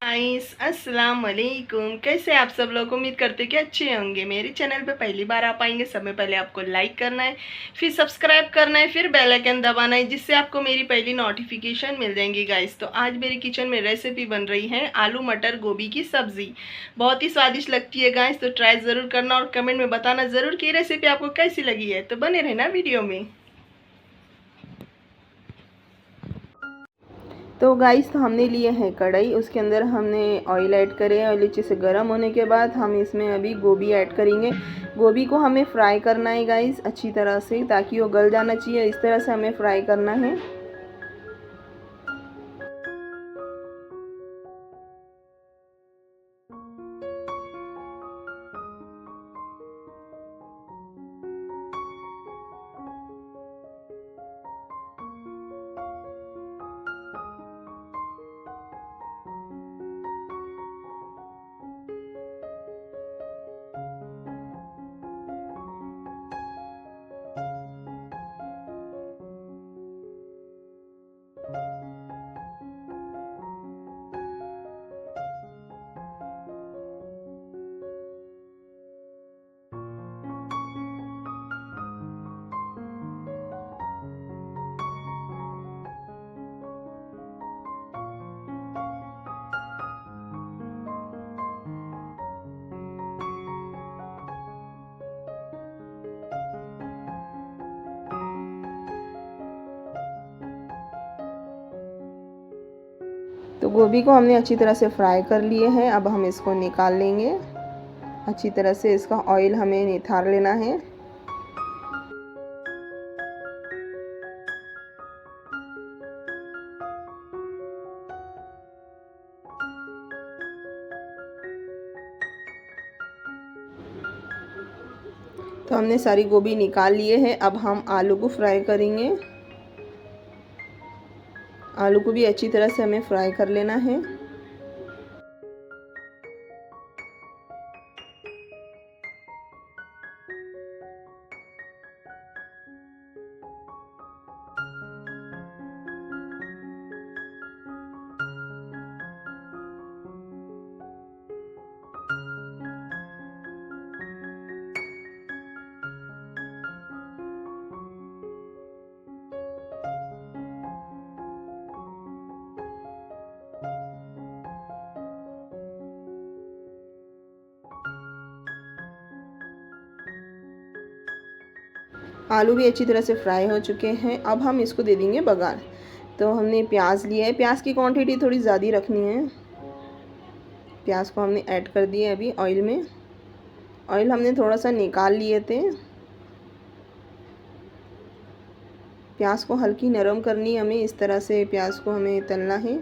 Guys अस्सलाम वालेकुम। कैसे आप सब लोग? उम्मीद करते कि अच्छे होंगे। मेरे चैनल पे पहली बार आप आएंगे, सबसे पहले आपको लाइक करना है, फिर सब्सक्राइब करना है, फिर बेल आइकन दबाना है, जिससे आपको मेरी पहली नोटिफिकेशन मिल जाएंगी। गाइस तो आज मेरे किचन में रेसिपी बन रही है आलू मटर गोभी की सब्जी। बहुत ही स्वादिष्ट लगती है गाइस, तो ट्राई ज़रूर करना और कमेंट में बताना ज़रूर कि रेसिपी आपको कैसी लगी है। तो बने रहना वीडियो में। तो गाइस तो हमने लिए हैं कढ़ाई, उसके अंदर हमने ऑयल ऐड करे। ऑयल अच्छे से गर्म होने के बाद हम इसमें अभी गोभी ऐड करेंगे। गोभी को हमें फ्राई करना है गाइस अच्छी तरह से, ताकि वो गल जाना चाहिए। इस तरह से हमें फ्राई करना है। तो गोभी को हमने अच्छी तरह से फ्राई कर लिए हैं। अब हम इसको निकाल लेंगे। अच्छी तरह से इसका ऑयल हमें निथार लेना है। तो हमने सारी गोभी निकाल लिए हैं। अब हम आलू को फ्राई करेंगे। आलू को भी अच्छी तरह से हमें फ्राई कर लेना है। आलू भी अच्छी तरह से फ्राई हो चुके हैं। अब हम इसको दे देंगे बघार। तो हमने प्याज लिया है। प्याज की क्वांटिटी थोड़ी ज़्यादा रखनी है। प्याज को हमने ऐड कर दिया अभी ऑयल में। ऑयल हमने थोड़ा सा निकाल लिए थे। प्याज को हल्की नरम करनी है हमें। इस तरह से प्याज को हमें तलना है।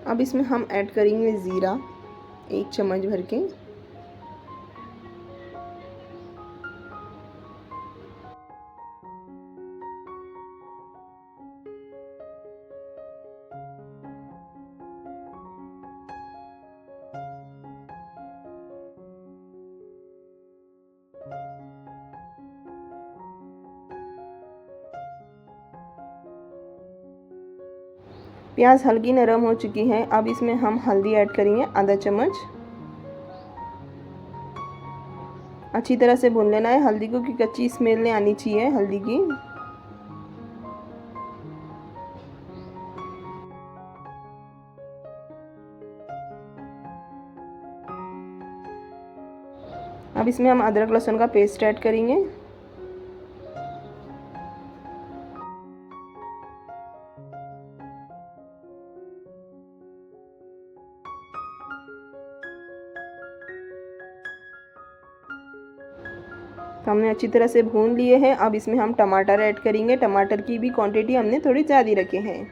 अब इसमें हम ऐड करेंगे ज़ीरा 1 चम्मच भर के। प्याज हल्की नरम हो चुकी है। अब इसमें हम हल्दी ऐड करेंगे आधा चम्मच। अच्छी तरह से भून लेना है हल्दी को, क्योंकि कच्ची स्मेल नहीं आनी चाहिए हल्दी की। अब इसमें हम अदरक लहसुन का पेस्ट ऐड करेंगे। तो हमने अच्छी तरह से भून लिए हैं। अब इसमें हम टमाटर ऐड करेंगे। टमाटर की भी क्वांटिटी हमने थोड़ी ज़्यादा रखे हैं।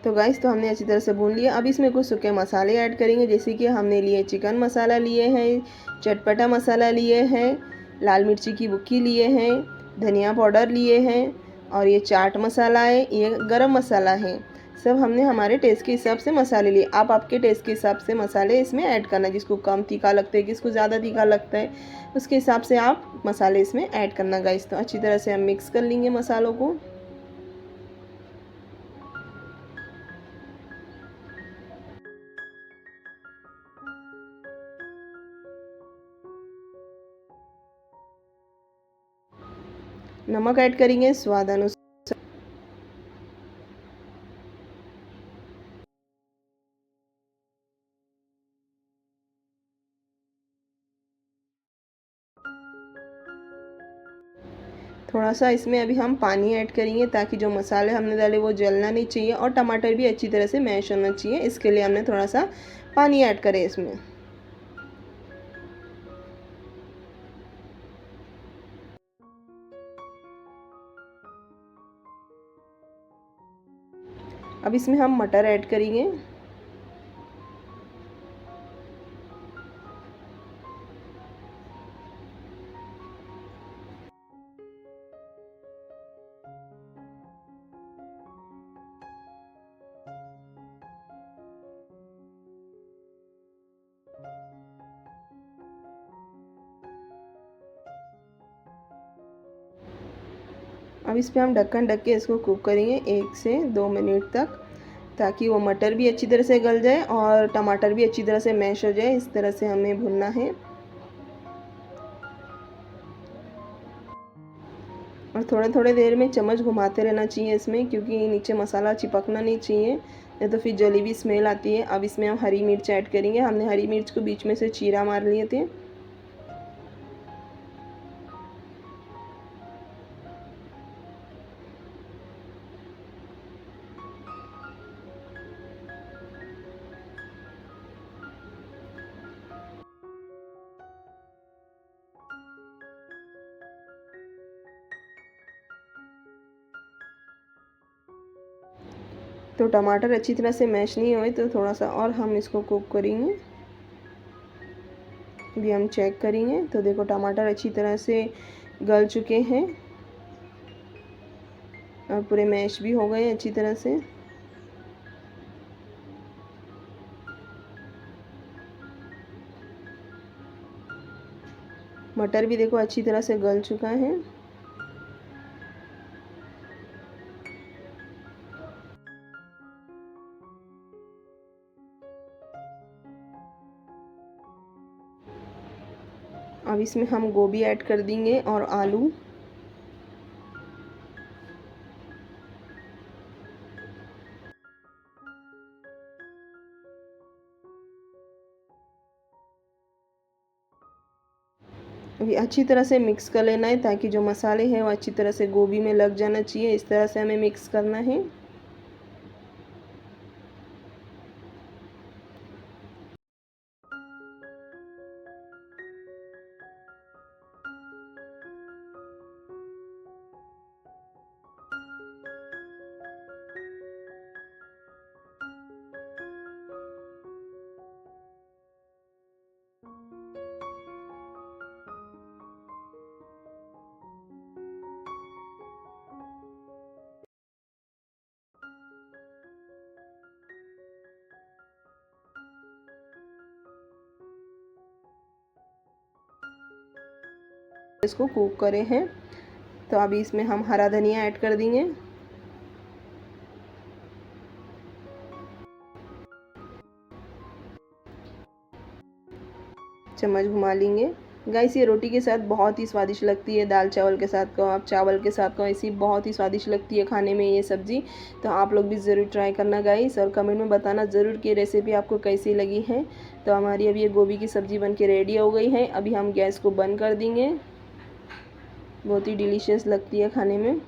तो गाइस तो हमने अच्छी तरह से भून लिया। अब इसमें कुछ सूखे मसाले ऐड करेंगे, जैसे कि हमने लिए चिकन मसाला लिए हैं, चटपटा मसाला लिए हैं, लाल मिर्ची की बुक्की लिए हैं, धनिया पाउडर लिए हैं और ये चाट मसाला है, ये गरम मसाला है। सब हमने हमारे टेस्ट के हिसाब से मसाले लिए। आप आपके टेस्ट के हिसाब से मसाले इसमें ऐड करना, जिसको कम तीखा लगता है, किसको ज़्यादा तीखा लगता है, उसके हिसाब से आप मसाले इसमें ऐड करना गाइस। तो अच्छी तरह से हम मिक्स कर लेंगे मसालों को। नमक ऐड करेंगे स्वाद अनुसार। थोड़ा सा इसमें अभी हम पानी ऐड करेंगे, ताकि जो मसाले हमने डाले वो जलना नहीं चाहिए और टमाटर भी अच्छी तरह से मैश होना चाहिए। इसके लिए हमने थोड़ा सा पानी ऐड करें इसमें। अब इसमें हम मटर ऐड करेंगे। अब इस पर हम ढक्कन ढक के इसको कुक करेंगे 1 से 2 मिनट तक, ताकि वो मटर भी अच्छी तरह से गल जाए और टमाटर भी अच्छी तरह से मैश हो जाए। इस तरह से हमें भुनना है और थोड़े थोड़े देर में चम्मच घुमाते रहना चाहिए इसमें, क्योंकि नीचे मसाला चिपकना नहीं चाहिए, नहीं तो फिर जली भी स्मेल आती है। अब इसमें हम हरी मिर्च ऐड करेंगे। हमने हरी मिर्च को बीच में से चीरा मार लिए थे। तो टमाटर अच्छी तरह से मैश नहीं हुए तो थोड़ा सा और हम इसको कुक करेंगे। अभी हम चेक करेंगे तो देखो टमाटर अच्छी तरह से गल चुके हैं और पूरे मैश भी हो गए अच्छी तरह से। मटर भी देखो अच्छी तरह से गल चुका है। अब इसमें हम गोभी ऐड कर देंगे और आलू। अभी अच्छी तरह से मिक्स कर लेना है, ताकि जो मसाले हैं वो अच्छी तरह से गोभी में लग जाना चाहिए। इस तरह से हमें मिक्स करना है। इसको कुक करे हैं। तो अभी इसमें हम हरा धनिया ऐड कर देंगे। चम्मच घुमा लेंगे। गाइस ये रोटी के साथ बहुत ही स्वादिष्ट लगती है। दाल चावल के साथ को आप चावल के साथ को ऐसी बहुत ही स्वादिष्ट लगती है खाने में ये सब्ज़ी। तो आप लोग भी ज़रूर ट्राई करना गाइस, और कमेंट में बताना ज़रूर कि रेसिपी आपको कैसी लगी है। तो हमारी अभी ये गोभी की सब्ज़ी बन के रेडी हो गई है। अभी हम गैस को बंद कर देंगे। बहुत ही डिलीशियस लगती है खाने में।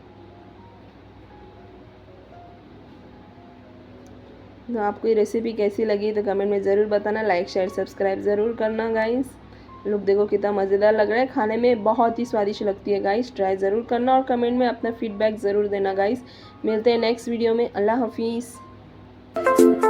तो आपको ये रेसिपी कैसी लगी तो कमेंट में ज़रूर बताना। लाइक शेयर सब्सक्राइब ज़रूर करना गाइस। लुक देखो कितना मज़ेदार लग रहा है, खाने में बहुत ही स्वादिष्ट लगती है गाइस। ट्राई ज़रूर करना और कमेंट में अपना फीडबैक ज़रूर देना गाइस। मिलते हैं नेक्स्ट वीडियो में। अल्लाह हाफिज़। है।